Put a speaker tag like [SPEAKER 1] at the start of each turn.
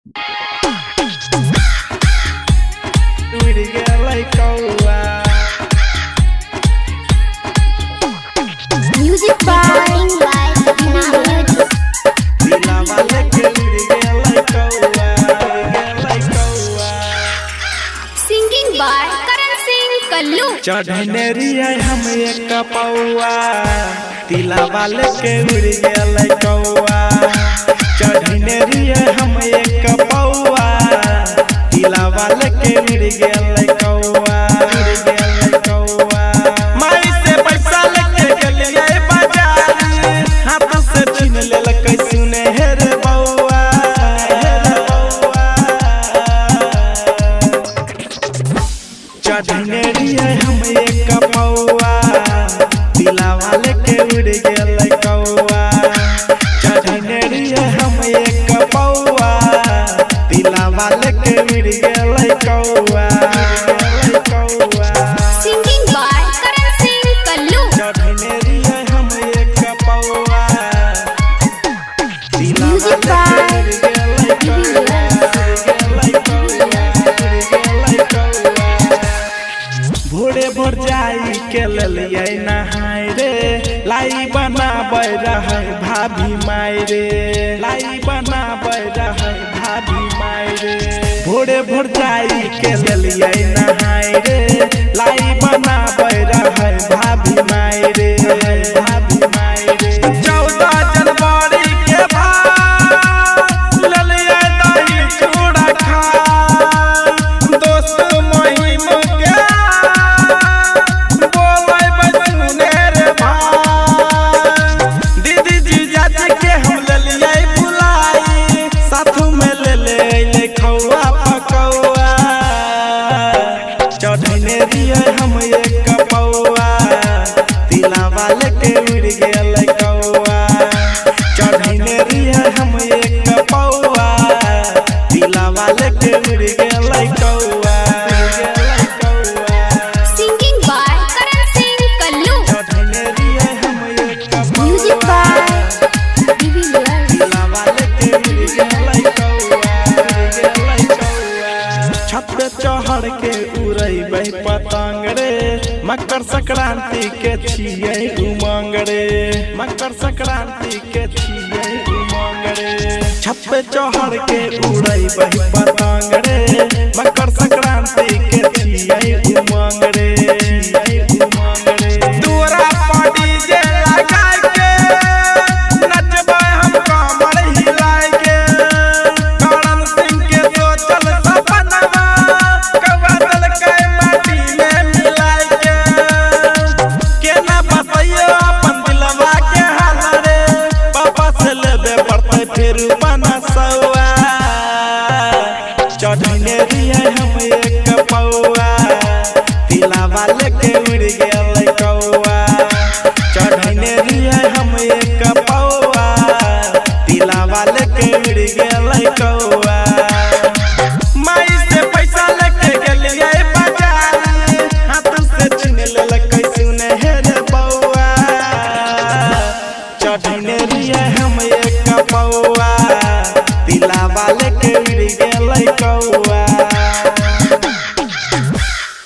[SPEAKER 1] Music by Singing by Karan Singh Kallu।
[SPEAKER 2] चढ़नेरी है हम एक पौआ तिला वाले के उड़ गेल कौआ। चढ़नेरी है हम एक पौआ तिला वाले के उड़ गेल कौआ। माई से पैसा लेके गेलिए बाजार, हाथ से छीन लेलकै सुने हे रे बौआ। चढ़नेरी है हम एक पौआ तिला वाले के उड़ गेल कौआ। चढ़नेरी है हम एक पौआ तिला वाले के उड़ गेल कौआ।
[SPEAKER 1] Singing by Karan Singh Kallu।
[SPEAKER 2] चढ़नेरी है हम एक पौआ तिला
[SPEAKER 1] Music
[SPEAKER 2] वाले
[SPEAKER 1] by
[SPEAKER 2] के उड़ गेल भोरे भोर जाई के ललिए नहाय रे, लाई बनाबै रहै भाभी माय रे। लाई बनाबै रहै भाभी माय रे। भोरे भोर जाई के ललिए नहाय रे, लाई बनाबै रहै भाभी माय रे। भाभी माय रे 14 जनवरी के बाद ललिए दही चूड़ा खा, दोस्त महिम के दीदी जीजा जी के हम ललिए बुलाई, साथ में ले खौआ पकौआ। चढ़नेरी है हम एक पौआ तिला वाले के उड़ गेल कौआ। चढ़नेरी है हम एक पौआ तिला वाले के उड़ गेल कौआ।
[SPEAKER 1] Singing by Karan Singh Kallu।
[SPEAKER 2] चढ़नेरी है हम एक
[SPEAKER 1] Music
[SPEAKER 2] पौआ
[SPEAKER 1] by Divilyar।
[SPEAKER 2] तिला वाले के उड़ गेल कौआ। छत पे चढ़ के उड़ैबै पतंग रे, मकर संक्रांति के छियै उमंग रे। मकर संक्रांति के छियै उमंग रे। छत पे चढ़ के उड़ैबै पतंग रे, मकर संक्रांति के छियै उमंग रे। दूरा पर डीजे लगा के नचबै हम कमर हिलाय के। करण सिंह के सोचल सपनवा कौआ देलकै माटी में मिलाय के। केना बतैयो अपन दिलवा के हाल रे, पापा से लेबे पड़तै फिर